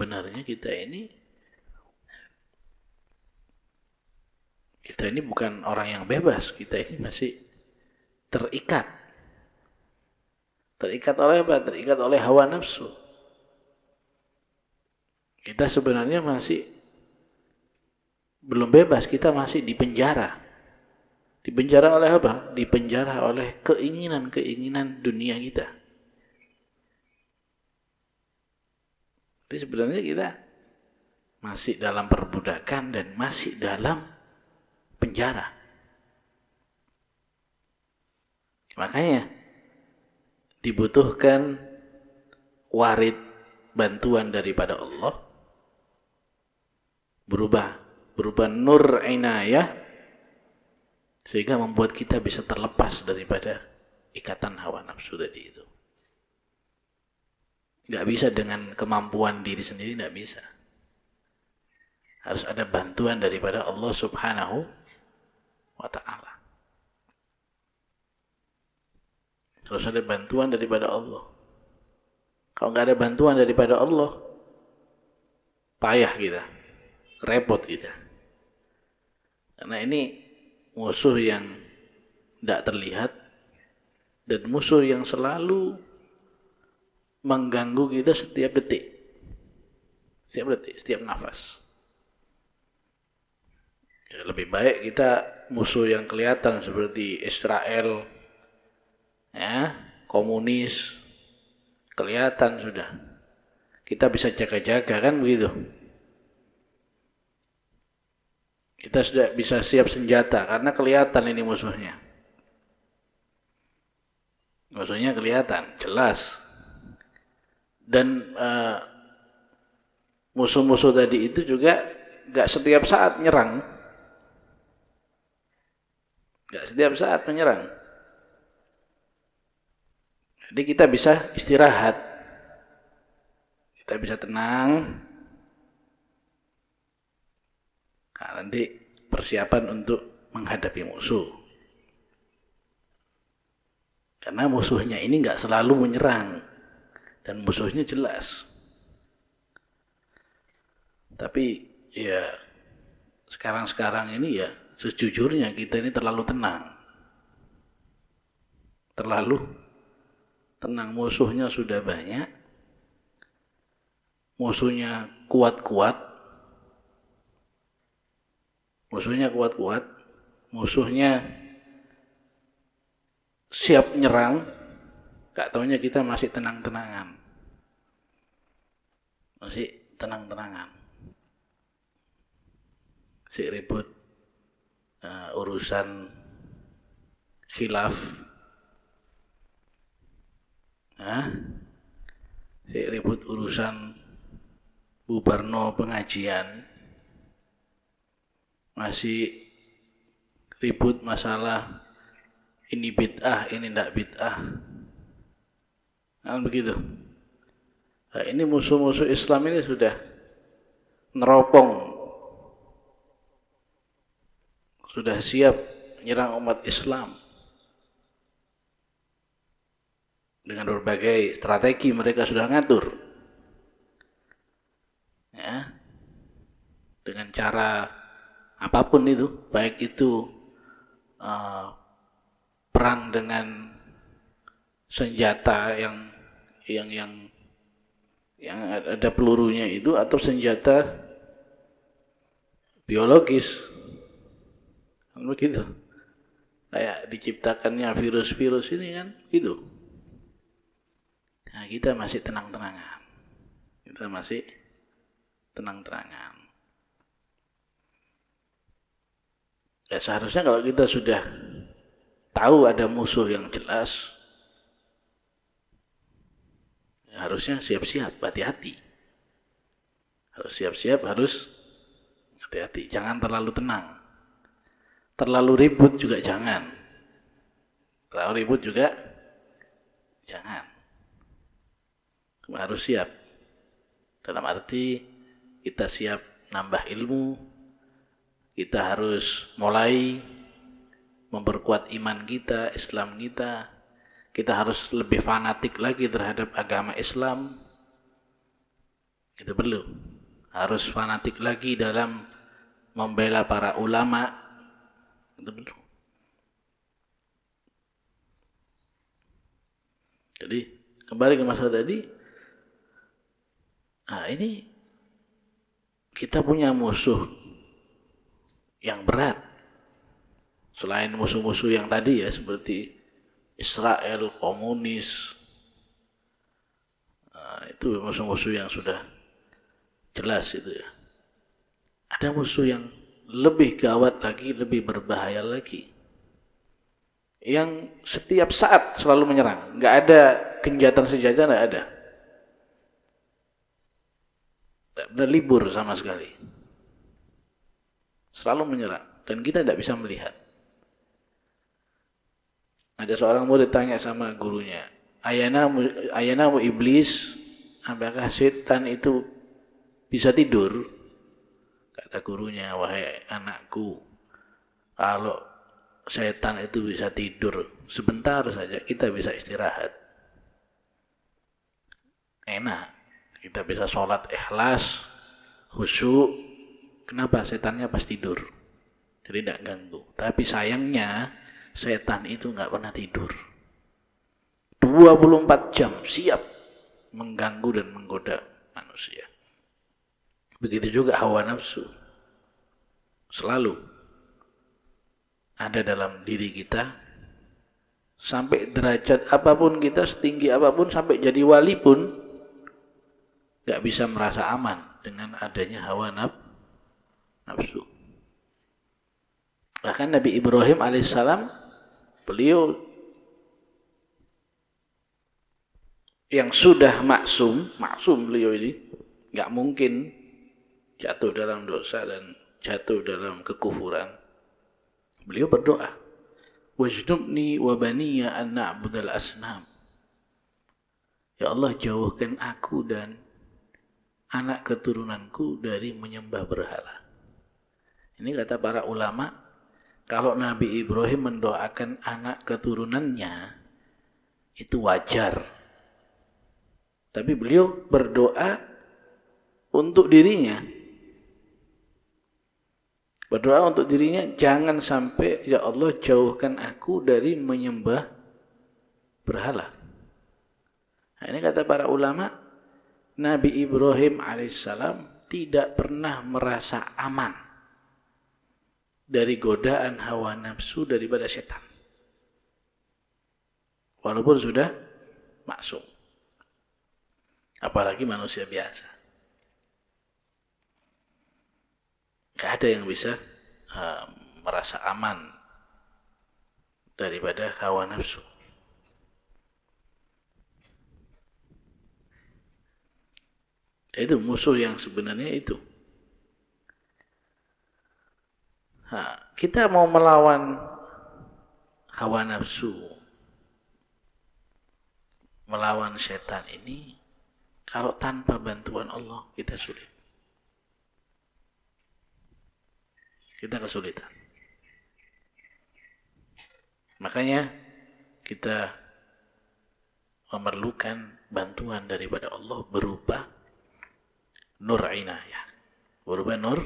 sebenarnya kita ini bukan orang yang bebas, kita ini masih terikat. Terikat oleh apa? Terikat oleh hawa nafsu. Kita sebenarnya masih belum bebas, kita masih dipenjara. Dipenjara oleh apa? Dipenjara oleh keinginan-keinginan dunia kita. Jadi sebenarnya kita masih dalam perbudakan dan masih dalam penjara. Makanya dibutuhkan warid bantuan daripada Allah berupa nur inayah, sehingga membuat kita bisa terlepas daripada ikatan hawa nafsu tadi itu. Nggak bisa dengan kemampuan diri sendiri, nggak bisa. Harus ada bantuan daripada Allah Subhanahu wa ta'ala. Harus ada bantuan daripada Allah. Kalau nggak ada bantuan daripada Allah, payah kita, repot kita. Karena ini musuh yang tidak terlihat dan musuh yang selalu mengganggu kita setiap detik, setiap nafas. Ya, lebih baik kita musuh yang kelihatan seperti Israel, ya, komunis, kelihatan sudah. Kita bisa jaga-jaga kan begitu. Kita sudah bisa siap senjata karena kelihatan ini musuhnya. Musuhnya kelihatan, jelas. Dan musuh-musuh tadi itu juga gak setiap saat nyerang. Gak setiap saat menyerang. Jadi kita bisa istirahat. Kita bisa tenang. Nah, nanti persiapan untuk menghadapi musuh. Karena musuhnya ini gak selalu menyerang. Dan musuhnya jelas. Tapi ya sekarang ini ya sejujurnya kita ini terlalu tenang. Terlalu tenang, musuhnya sudah banyak. Musuhnya kuat-kuat. Musuhnya siap nyerang. Gak taunya kita masih tenang-tenangan. Masih tenang-tenangan. Si ribut urusan khilaf. Si ribut urusan bubarno pengajian. Masih ribut masalah ini bid'ah, ini tidak bid'ah. Kan begitu. Nah, ini musuh-musuh Islam ini sudah neropong. Sudah siap menyerang umat Islam. Dengan berbagai strategi mereka sudah ngatur. Ya. Dengan cara apapun itu, baik itu perang dengan senjata yang ada pelurunya itu, atau senjata biologis. Begitu. Kayak diciptakannya virus-virus ini kan gitu. Nah, kita masih tenang-tenangan. Ya, seharusnya kalau kita sudah tahu ada musuh yang jelas, ya harusnya siap-siap, hati-hati. Harus siap-siap, harus hati-hati. Jangan terlalu tenang. Terlalu ribut juga jangan. Harus siap. Dalam arti kita siap nambah ilmu. Kita harus mulai memperkuat iman kita, Islam kita. Kita harus lebih fanatik lagi terhadap agama Islam. Itu perlu. Harus fanatik lagi dalam membela para ulama. Itu perlu. Jadi kembali ke masalah tadi. Nah, ini kita punya musuh yang berat. Selain musuh-musuh yang tadi ya, seperti Israel, komunis. Nah, itu musuh-musuh yang sudah jelas itu ya. Ada musuh yang lebih gawat lagi, lebih berbahaya lagi. Yang setiap saat selalu menyerang. Nggak ada genjatan senjata, nggak ada. Nggak ada libur sama sekali. Selalu menyerang. Dan kita tidak bisa melihat. Ada seorang murid tanya sama gurunya, ayanamu iblis, apakah setan itu bisa tidur? Kata gurunya, wahai anakku, kalau setan itu bisa tidur sebentar saja, kita bisa istirahat. Enak, kita bisa sholat ikhlas, khusyuk. Kenapa? Setannya pas tidur, jadi tidak ganggu. Tapi sayangnya setan itu nggak pernah tidur. 24 jam siap mengganggu dan menggoda manusia. Begitu juga hawa nafsu. Selalu ada dalam diri kita. Sampai derajat apapun kita, setinggi apapun, sampai jadi wali pun nggak bisa merasa aman dengan adanya hawa nafsu. Bahkan Nabi Ibrahim alaihissalam, beliau yang sudah maksum beliau ini, nggak mungkin jatuh dalam dosa dan jatuh dalam kekufuran. Beliau berdoa, wajnubni wa baniya an na'budal asnam. Ya Allah, jauhkan aku dan anak keturunanku dari menyembah berhala. Ini kata para ulama, kalau Nabi Ibrahim mendoakan anak keturunannya, itu wajar. Tapi beliau berdoa untuk dirinya. Berdoa untuk dirinya, jangan sampai, ya Allah, jauhkan aku dari menyembah berhala. Nah, ini kata para ulama, Nabi Ibrahim alaihissalam tidak pernah merasa aman dari godaan hawa nafsu daripada setan. Walaupun sudah maksum. Apalagi manusia biasa. Gak ada yang bisa merasa aman daripada hawa nafsu. Itu musuh yang sebenarnya itu. Kita mau melawan hawa nafsu, melawan setan ini, kalau tanpa bantuan Allah kita sulit. Kita kesulitan. Makanya kita memerlukan bantuan daripada Allah berupa nur inayah, berupa nur